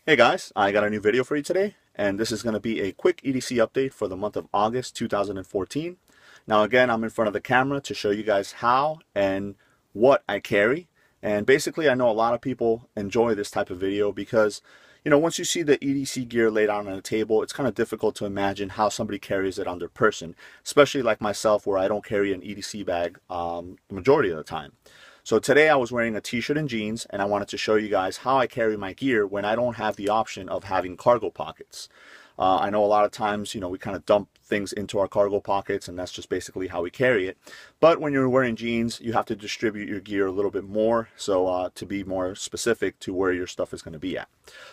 Hey guys, I got a new video for you today, and this is going to be a quick EDC update for the month of August 2014. Now again, I'm in front of the camera to show you guys how and what I carry. And basically, I know a lot of people enjoy this type of video because, once you see the EDC gear laid out on a table, it's kind of difficult to imagine how somebody carries it on their person, especially like myself where I don't carry an EDC bag the majority of the time. So today I was wearing a t-shirt and jeans, and I wanted to show you guys how I carry my gear when I don't have the option of having cargo pockets. I know a lot of times, we kind of dump things into our cargo pockets, and that's just basically how we carry it. But when you're wearing jeans, you have to distribute your gear a little bit more, so to be more specific to where your stuff is going to be at.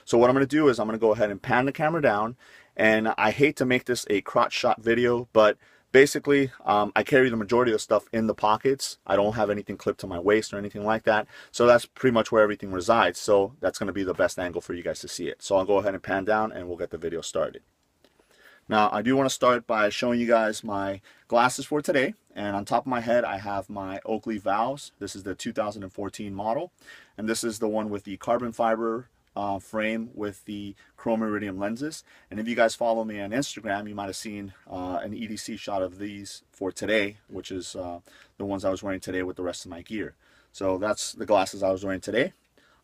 So what I'm going to do is I'm going to go ahead and pan the camera down, and I hate to make this a crotch shot video, but basically, I carry the majority of the stuff in the pockets. I don't have anything clipped to my waist or anything like that. So that's pretty much where everything resides. So that's going to be the best angle for you guys to see it. So I'll go ahead and pan down and we'll get the video started. Now, I do want to start by showing you guys my glasses for today. And on top of my head, I have my Oakley Valves. This is the 2014 model. And this is the one with the carbon fiber frame with the chrome iridium lenses. And if you guys follow me on Instagram, you might have seen an EDC shot of these for today, which is the ones I was wearing today with the rest of my gear. So that's the glasses I was wearing today.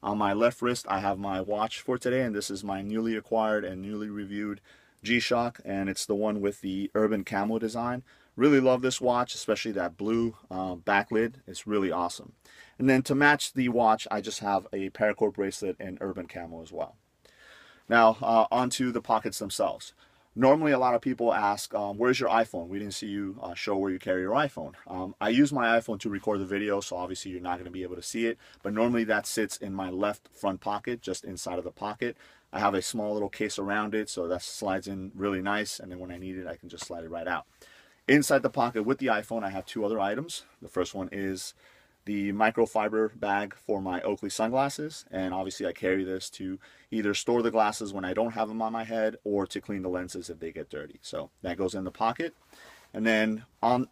On my left wrist, I have my watch for today, and this is my newly acquired and newly reviewed G-Shock, and it's the one with the urban camo design. Really love this watch, especially that blue backlid. It's really awesome. And then to match the watch, I just have a paracord bracelet in urban camo as well. Now, onto the pockets themselves. Normally, a lot of people ask, where's your iPhone? We didn't see you show where you carry your iPhone. I use my iPhone to record the video, so obviously you're not going to be able to see it. But normally that sits in my left front pocket, just inside of the pocket. I have a small little case around it, so that slides in really nice. And then when I need it, I can just slide it right out. Inside the pocket with the iPhone, I have two other items. The first one is the microfiber bag for my Oakley sunglasses, and obviously I carry this to either store the glasses when I don't have them on my head or to clean the lenses if they get dirty. So that goes in the pocket. And then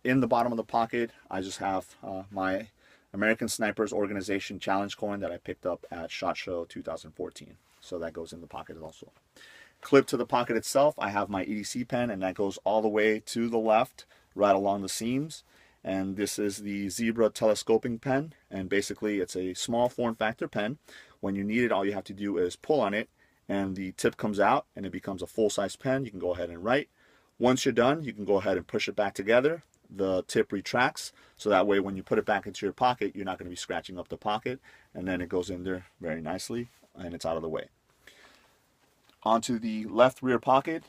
in the bottom of the pocket, I just have my American Snipers Organization Challenge coin that I picked up at SHOT Show 2014. So that goes in the pocket also. Clipped to the pocket itself, I have my EDC pen, and that goes all the way to the left, right along the seams. And this is the Zebra telescoping pen, and basically it's a small form factor pen. When you need it, all you have to do is pull on it, and the tip comes out, and it becomes a full-size pen. You can go ahead and write. Once you're done, you can go ahead and push it back together. The tip retracts, so that way when you put it back into your pocket, you're not going to be scratching up the pocket, and then it goes in there very nicely, and it's out of the way. Onto the left rear pocket,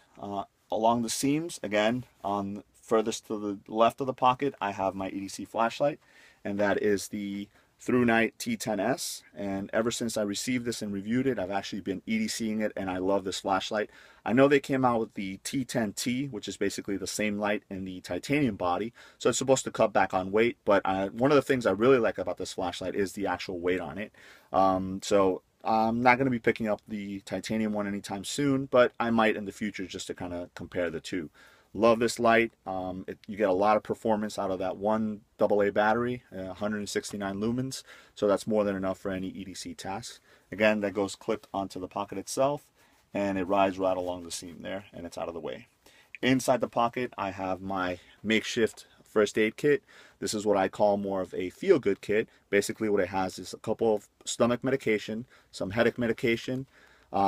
along the seams, again, on furthest to the left of the pocket, I have my EDC flashlight, and that is the ThruNite T10S. And ever since I received this and reviewed it, I've actually been EDCing it, and I love this flashlight. I know they came out with the T10T, which is basically the same light in the titanium body, so it's supposed to cut back on weight, but one of the things I really like about this flashlight is the actual weight on it. So I'm not going to be picking up the titanium one anytime soon, but I might in the future just to kind of compare the two. Love this light. You get a lot of performance out of that one AA battery, 169 lumens, so that's more than enough for any EDC tasks. Again, that goes clipped onto the pocket itself, and it rides right along the seam there, and it's out of the way. Inside the pocket, I have my makeshift first aid kit. This is what I call more of a feel-good kit. Basically what it has is a couple of stomach medication, some headache medication,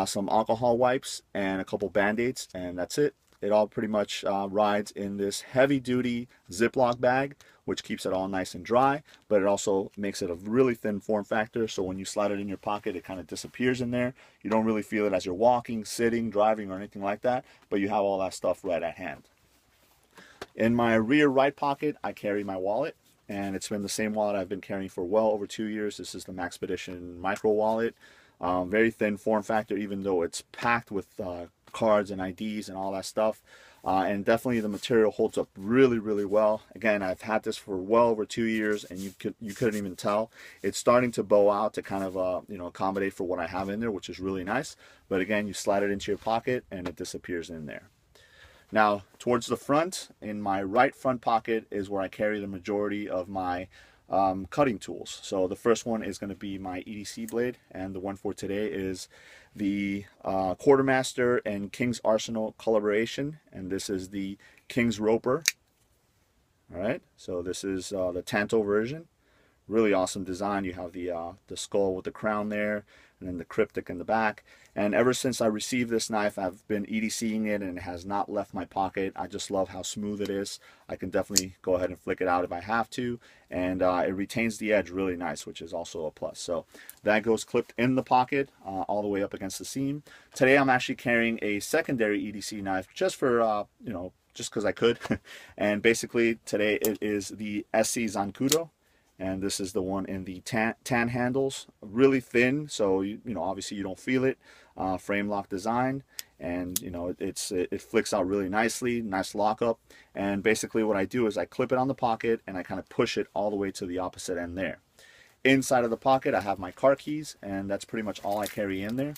some alcohol wipes, and a couple band-aids, and that's it. It all pretty much rides in this heavy-duty Ziploc bag, which keeps it all nice and dry, but it also makes it a really thin form factor, so when you slide it in your pocket, it kind of disappears in there. You don't really feel it as you're walking, sitting, driving, or anything like that, but you have all that stuff right at hand. In my rear right pocket, I carry my wallet, and it's been the same wallet I've been carrying for well over 2 years. This is the Maxpedition Micro Wallet. Very thin form factor, even though it's packed with cards and IDs and all that stuff. And definitely the material holds up really, really well. Again, I've had this for well over 2 years, and you couldn't even tell. It's starting to bow out to kind of accommodate for what I have in there, which is really nice. But again, you slide it into your pocket, and it disappears in there. Now, towards the front, in my right front pocket is where I carry the majority of my cutting tools. So the first one is going to be my EDC blade, and the one for today is the Quartermaster and King's Arsenal collaboration, and this is the King's Roper. All right, so this is the Tanto version. Really awesome design. You have the skull with the crown there, and then the cryptic in the back. And ever since I received this knife, I've been EDCing it, and it has not left my pocket. I just love how smooth it is. I can definitely go ahead and flick it out if I have to, and it retains the edge really nice, which is also a plus. So that goes clipped in the pocket all the way up against the seam. Today I'm actually carrying a secondary EDC knife just for you know, just because I could. And basically today it is the SC Zancudo. And this is the one in the tan handles, really thin, so you know, obviously you don't feel it. Frame lock design, and you know, it flicks out really nicely, nice lockup. And basically what I do is I clip it on the pocket and I kind of push it all the way to the opposite end there. Inside of the pocket I have my car keys, and that's pretty much all I carry in there.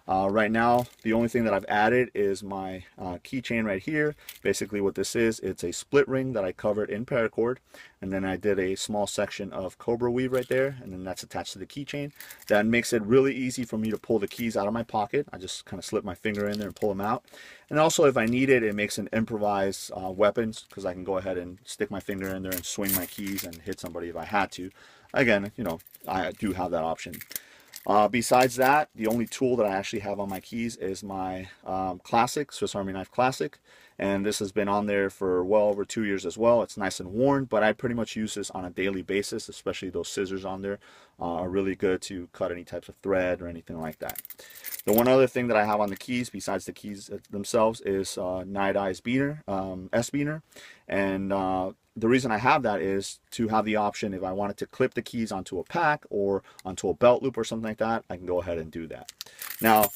Right now, the only thing that I've added is my keychain right here. Basically what this is, it's a split ring that I covered in paracord, and then I did a small section of cobra weave right there, and then that's attached to the keychain. That makes it really easy for me to pull the keys out of my pocket. I just kind of slip my finger in there and pull them out. And also, if I need it, it makes an improvised weapon, because I can go ahead and stick my finger in there and swing my keys and hit somebody if I had to. Again, you know, I do have that option. Besides that, the only tool that I actually have on my keys is my Classic, Swiss Army Knife Classic. And this has been on there for well over 2 years as well. It's nice and worn, but I pretty much use this on a daily basis, especially those scissors on there are really good to cut any types of thread or anything like that. The one other thing that I have on the keys, besides the keys themselves, is Night Eyes Beaner, S-Beaner. And the reason I have that is to have the option, if I wanted to clip the keys onto a pack or onto a belt loop or something like that, I can go ahead and do that. Now,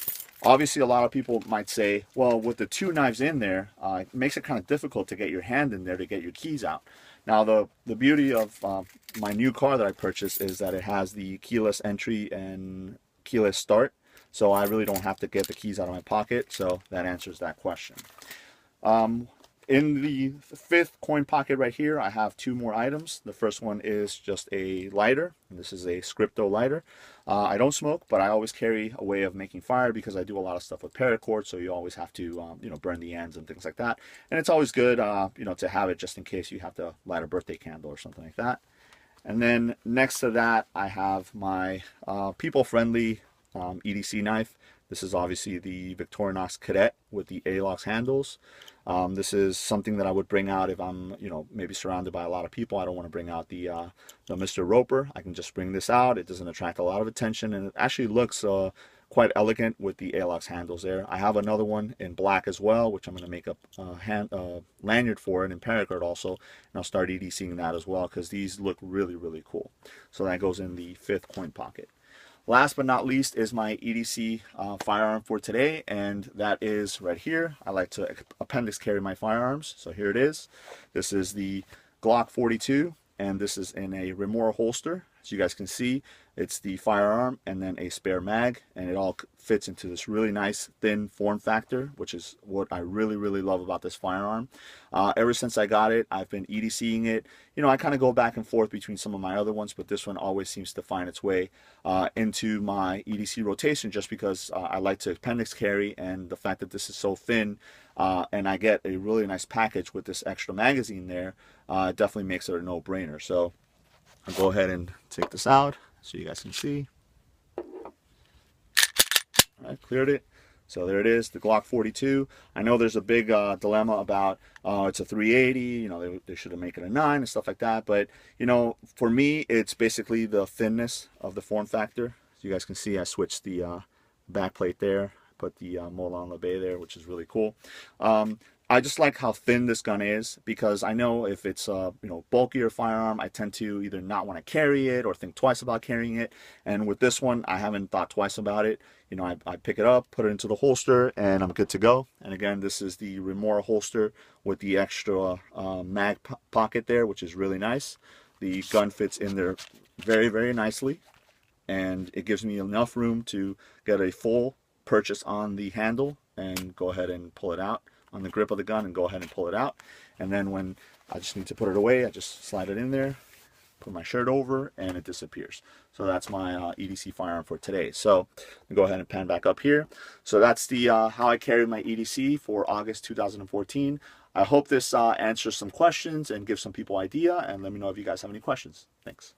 obviously a lot of people might say, well, with the two knives in there, it makes it kind of difficult to get your hand in there to get your keys out. Now, the beauty of my new car that I purchased is that it has the keyless entry and keyless start, so I really don't have to get the keys out of my pocket, so that answers that question. In the fifth coin pocket right here, I have two more items. The first one is just a lighter, and this is a Scripto lighter. I don't smoke, but I always carry a way of making fire because I do a lot of stuff with paracord, so you always have to, you know, burn the ends and things like that. And it's always good, you know, to have it just in case you have to light a birthday candle or something like that. And then next to that, I have my people-friendly EDC knife. This is obviously the Victorinox Cadet with the A-LOX handles. This is something that I would bring out if I'm, you know, maybe surrounded by a lot of people. I don't want to bring out the Mr. Roper. I can just bring this out. It doesn't attract a lot of attention, and it actually looks quite elegant with the A-LOX handles there. I have another one in black as well, which I'm going to make a lanyard for it in paracord also, and I'll start EDCing that as well because these look really, really cool. So that goes in the fifth coin pocket. Last but not least is my EDC firearm for today, and that is right here. I like to appendix carry my firearms, so here it is. This is the Glock 42, and this is in a Remora holster. As you guys can see, it's the firearm and then a spare mag, and it all fits into this really nice thin form factor, which is what I really, really love about this firearm. Ever since I got it, I've been EDCing it. You know, I kind of go back and forth between some of my other ones, but this one always seems to find its way into my EDC rotation just because I like to appendix carry, and the fact that this is so thin and I get a really nice package with this extra magazine there, definitely makes it a no-brainer. So I'll go ahead and take this out so you guys can see. All right, cleared it. So there it is, the Glock 42. I know there's a big dilemma about, it's a 380, you know, they should have made it a 9 and stuff like that. But, you know, for me, it's basically the thinness of the form factor. As you guys can see, I switched the back plate there, put the Moulin Labé there, which is really cool. I just like how thin this gun is because I know if it's a bulkier firearm, I tend to either not want to carry it or think twice about carrying it. And with this one, I haven't thought twice about it. You know, I pick it up, put it into the holster, and I'm good to go. And again, this is the Remora holster with the extra mag pocket there, which is really nice. The gun fits in there very, very nicely, and it gives me enough room to get a full purchase on the handle and go ahead and pull it out on the grip of the gun and go ahead and pull it out. And then when I just need to put it away, I just slide it in there put my shirt over, and it disappears. So that's my EDC firearm for today. So I'll go ahead and pan back up here. So that's the how I carry my EDC for August 2014. I hope this answers some questions and gives some people idea, and let me know if you guys have any questions. Thanks.